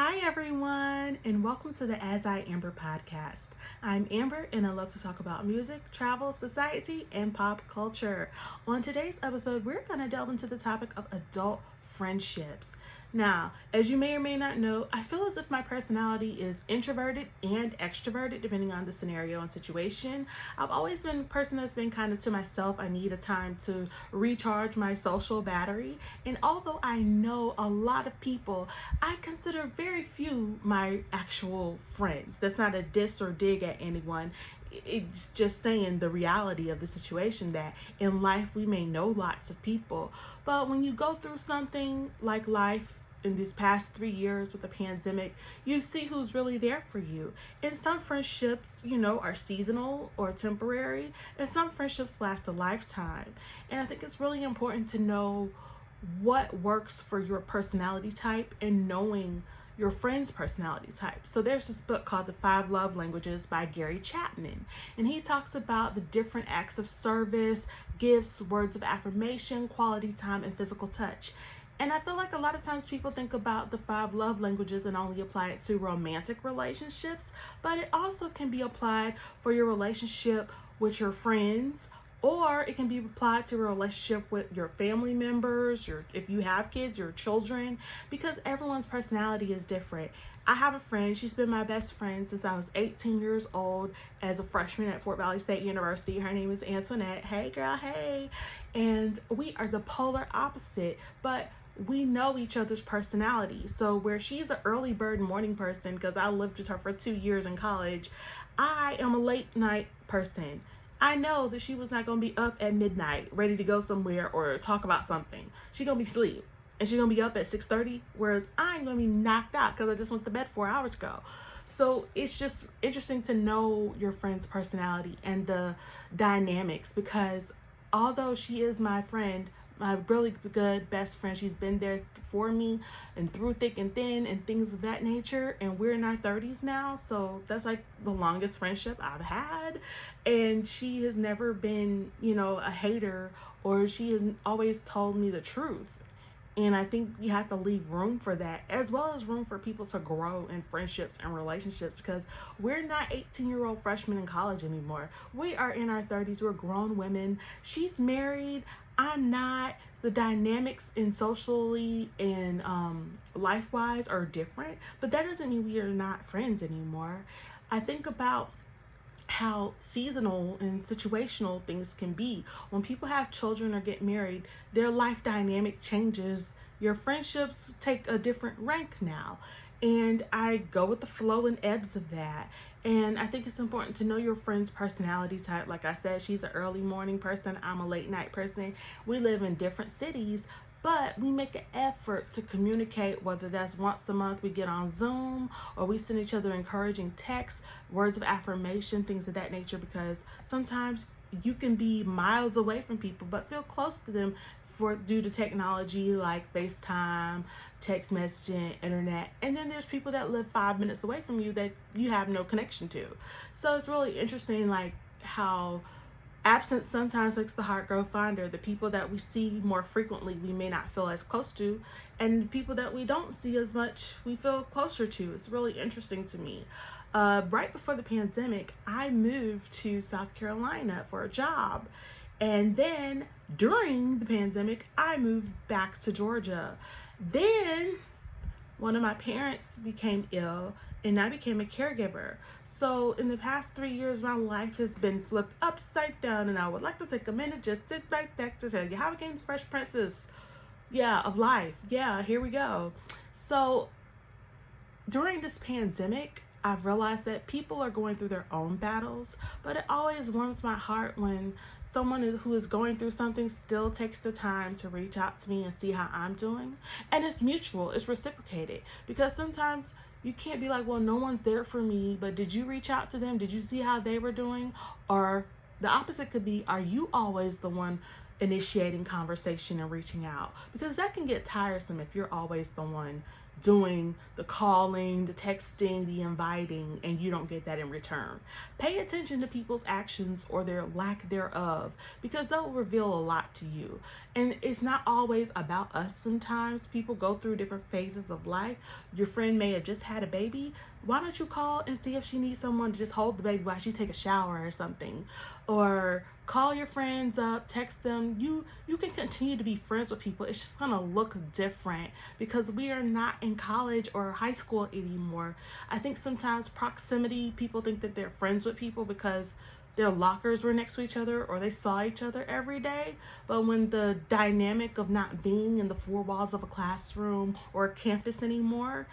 Hi, everyone, and welcome to the As I Amber podcast. I'm Amber, and I love to talk about music, travel, society, and pop culture. On today's episode, we're going to delve into the topic of adult friendships. Now, as you may or may not know, I feel as if my personality is introverted and extroverted depending on the scenario and situation. I've always been a person that's been kind of to myself. I need a time to recharge my social battery. And although I know a lot of people, I consider very few my actual friends. That's not a diss or dig at anyone. It's just saying the reality of the situation that in life we may know lots of people, but when you go through something like life in these past 3 years with the pandemic, you see who's really there for you. And some friendships, are seasonal or temporary, and some friendships last a lifetime. And I think it's really important to know what works for your personality type and knowing your friend's personality type. So there's this book called The Five Love Languages by Gary Chapman, and he talks about the different acts of service, gifts, words of affirmation, quality time, and physical touch. And I feel like a lot of times people think about the five love languages and only apply it to romantic relationships, but it also can be applied for your relationship with your friends, or it can be applied to a relationship with your family members, your if you have kids, your children, because everyone's personality is different. I have a friend, she's been my best friend since I was 18 years old as a freshman at Fort Valley State University. Her name is Antoinette. Hey girl, hey. And we are the polar opposite, but we know each other's personality. So where she's an early bird morning person, because I lived with her for 2 years in college, I am a late night person. I know that she was not going to be up at midnight ready to go somewhere or talk about something. She's going to be asleep. And she's going to be up at 6:30, whereas I'm going to be knocked out because I just went to bed 4 hours ago. So it's just interesting to know your friend's personality and the dynamics, because although she is my friend, my really good best friend, she's been there for me and through thick and thin and things of that nature, and we're in our 30s now, so that's like the longest friendship I've had. And she has never been, a hater, or she has always told me the truth. And I think you have to leave room for that, as well as room for people to grow in friendships and relationships, because we're not 18-year-old freshmen in college anymore. We are in our 30s. We're grown women. She's married. I'm not. The dynamics in socially and life-wise are different, but that doesn't mean we are not friends anymore. I think about how seasonal and situational things can be. When people have children or get married, their life dynamic changes. Your friendships take a different rank now. And I go with the flow and ebbs of that. And I think it's important to know your friend's personality type. Like I said, she's an early morning person, I'm a late night person. We live in different cities, but we make an effort to communicate, whether that's once a month we get on Zoom, or we send each other encouraging texts, words of affirmation, things of that nature, because sometimes you can be miles away from people but feel close to them for due to technology like FaceTime, text messaging, internet. And then there's people that live 5 minutes away from you that you have no connection to. So it's really interesting, like how absence sometimes makes the heart grow fonder. The people that we see more frequently, we may not feel as close to, and the people that we don't see as much, we feel closer to. It's really interesting to me. Right before the pandemic, I moved to South Carolina for a job. And then during the pandemic, I moved back to Georgia. Then one of my parents became ill, and I became a caregiver. So in the past 3 years, my life has been flipped upside down, and I would like to take a minute, just sit right back to tell you how I became the Fresh Princess, of life. Yeah, here we go. So during this pandemic, I've realized that people are going through their own battles, but it always warms my heart when someone who is going through something still takes the time to reach out to me and see how I'm doing. And it's mutual, it's reciprocated, because sometimes you can't be like, well, no one's there for me, but did you reach out to them? Did you see how they were doing? Or the opposite could be, are you always the one initiating conversation and reaching out? Because that can get tiresome if you're always the one doing the calling, the texting, the inviting, and you don't get that in return. Pay attention to people's actions or their lack thereof, because they'll reveal a lot to you. And it's not always about us. Sometimes people go through different phases of life. Your friend may have just had a baby. Why don't you call and see if she needs someone to just hold the baby while she take a shower or something? Or call your friends up, text them. You can continue to be friends with people. It's just gonna look different because we are not in college or high school anymore. I think sometimes proximity, people think that they're friends with people because their lockers were next to each other or they saw each other every day. But when the dynamic of not being in the four walls of a classroom or a campus anymore,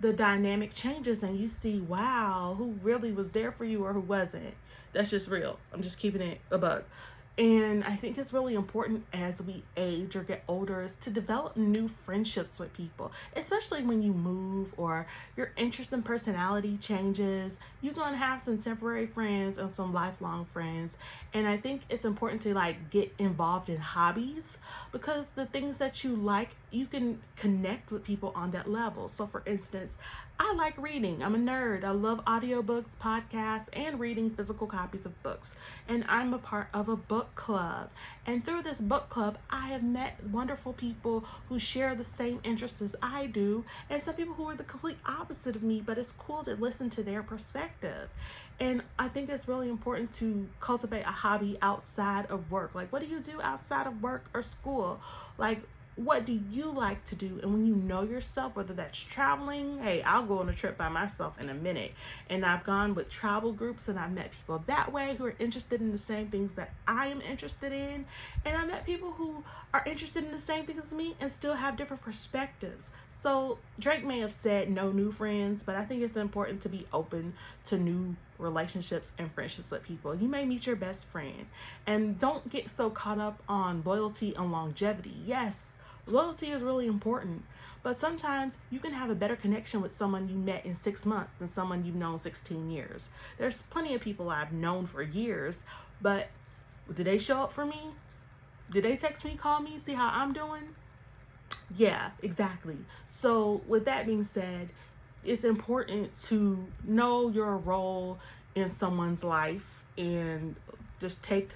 the dynamic changes and you see, wow, who really was there for you or who wasn't. That's just real. I'm just keeping it a bug. And I think it's really important as we age or get older is to develop new friendships with people, especially when you move or your interest in personality changes. You're going to have some temporary friends and some lifelong friends. And I think it's important to like get involved in hobbies because the things that you like, you can connect with people on that level. So for instance, I like reading. I'm a nerd. I love audiobooks, podcasts, and reading physical copies of books. And I'm a part of a book club. And through this book club, I have met wonderful people who share the same interests as I do, and some people who are the complete opposite of me, but it's cool to listen to their perspective. And I think it's really important to cultivate a hobby outside of work. Like, what do you do outside of work or school? Like, what do you like to do? And when you know yourself, whether that's traveling, hey, I'll go on a trip by myself in a minute. And I've gone with travel groups and I've met people that way who are interested in the same things that I am interested in. And I met people who are interested in the same things as me and still have different perspectives. So Drake may have said no new friends, but I think it's important to be open to new relationships and friendships with people. You may meet your best friend, and don't get so caught up on loyalty and longevity. Yes, loyalty is really important, but sometimes you can have a better connection with someone you met in 6 months than someone you've known 16 years. There's plenty of people I've known for years, but did they show up for me? Did they text me, call me, see how I'm doing? Yeah, exactly. So with that being said, it's important to know your role in someone's life and just take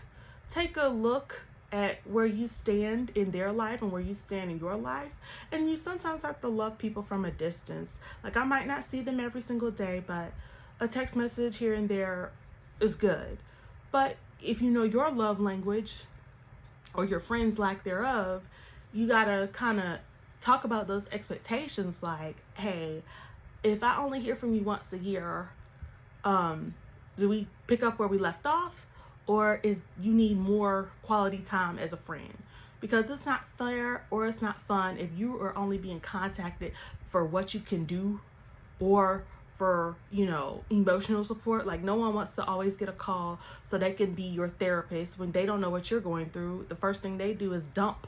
a look at where you stand in their life and where you stand in your life. And you sometimes have to love people from a distance. Like, I might not see them every single day, but a text message here and there is good. But if you know your love language or your friends lack thereof, you gotta kind of talk about those expectations. Like, hey, if I only hear from you once a year, do we pick up where we left off, or is you need more quality time as a friend? Because it's not fair or it's not fun if you are only being contacted for what you can do or for, emotional support. Like, no one wants to always get a call so they can be your therapist when they don't know what you're going through. The first thing they do is dump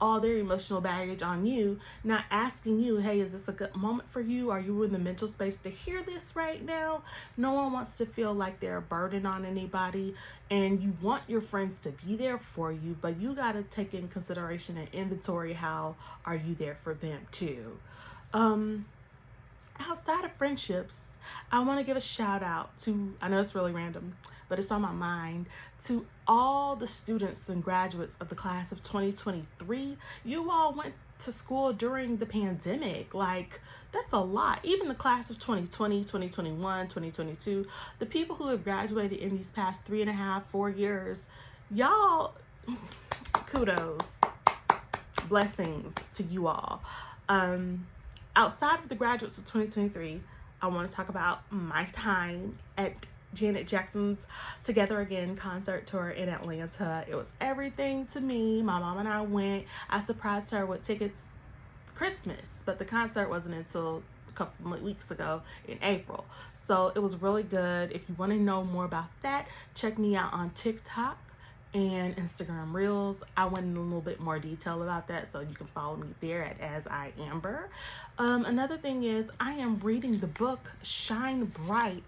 all their emotional baggage on you, not asking you, hey, is this a good moment for you? Are you in the mental space to hear this right now? No one wants to feel like they're a burden on anybody, and you want your friends to be there for you, but you got to take in consideration and inventory, how are you there for them too? Outside of friendships, I want to give a shout out to, I know it's really random, but it's on my mind, to all the students and graduates of the class of 2023. You all went to school during the pandemic. Like, that's a lot. Even the class of 2020, 2021, 2022, the people who have graduated in these past 3.5, 4 years, y'all, kudos, blessings to you all. Outside of the graduates of 2023, I want to talk about my time at Janet Jackson's Together Again concert tour in Atlanta. It was everything to me. My mom and I went. I surprised her with tickets Christmas, but the concert wasn't until a couple of weeks ago in April. So it was really good. If you want to know more about that, check me out on TikTok and Instagram Reels. I went in a little bit more detail about that, so you can follow me there at As I Amber. Another thing is, I am reading the book Shine Bright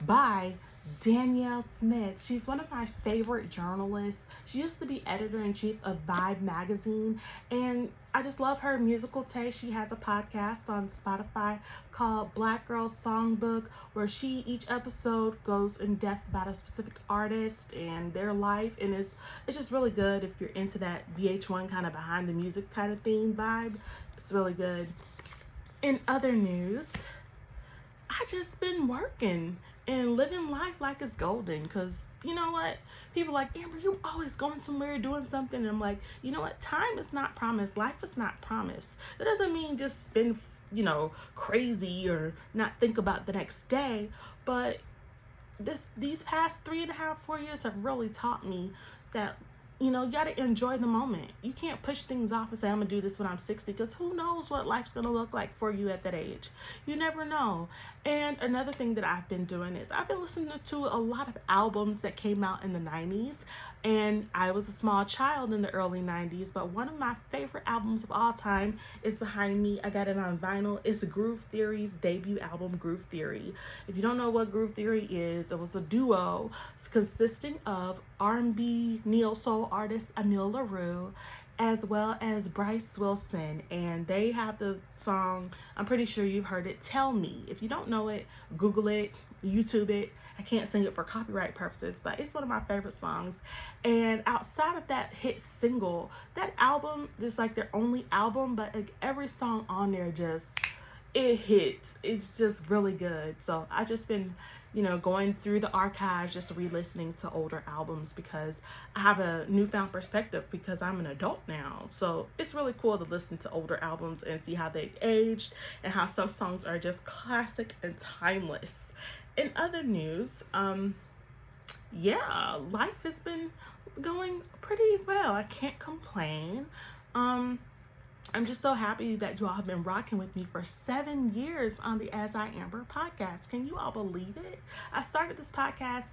by Danielle Smith. She's one of my favorite journalists. She used to be editor-in-chief of Vibe magazine, and I just love her musical taste. She has a podcast on Spotify called Black Girl Songbook, where each episode goes in depth about a specific artist and their life, and it's just really good if you're into that VH1 kind of behind the music kind of theme vibe. It's really good. In other news, I just been working and living life like it's golden. Cause you know what? People like, Amber, you always going somewhere doing something. And I'm like, you know what? Time is not promised. Life is not promised. That doesn't mean just spend, crazy or not think about the next day. But these past 3.5, 4 years have really taught me that you got to enjoy the moment. You can't push things off and say, I'm going to do this when I'm 60, because who knows what life's going to look like for you at that age. You never know. And another thing that I've been doing is I've been listening to a lot of albums that came out in the 90s. And I was a small child in the early 90s, but one of my favorite albums of all time is behind me. I got it on vinyl. It's Groove Theory's debut album, Groove Theory. If you don't know what Groove Theory is, it was a duo consisting of R&B neo soul artist Emile LaRue as well as Bryce Wilson, and they have the song, I'm pretty sure you've heard it, Tell Me. If you don't know it, Google it, YouTube it. I can't sing it for copyright purposes, but it's one of my favorite songs. And outside of that hit single, that album is like their only album, but like every song on there it hits. It's just really good. So I just been going through the archives, just re-listening to older albums, because I have a newfound perspective because I'm an adult now. So it's really cool to listen to older albums and see how they've aged and how some songs are just classic and timeless. In other news, life has been going pretty well. I can't complain. I'm just so happy that you all have been rocking with me for 7 years on the As I Amber podcast. Can you all believe it? I started this podcast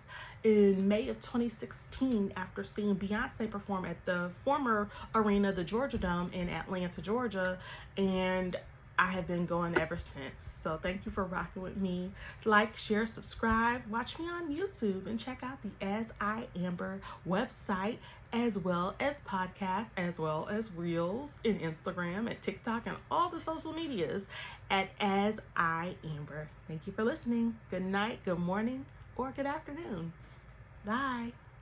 in May of 2016 after seeing Beyonce perform at the former arena, the Georgia Dome in Atlanta, Georgia, and I have been going ever since. So thank you for rocking with me. Like, share, subscribe, watch me on YouTube, and check out the As I Amber website, as well as podcasts, as well as reels in Instagram and TikTok and all the social medias at As I Amber. Thank you for listening. Good night, good morning, or good afternoon. Bye.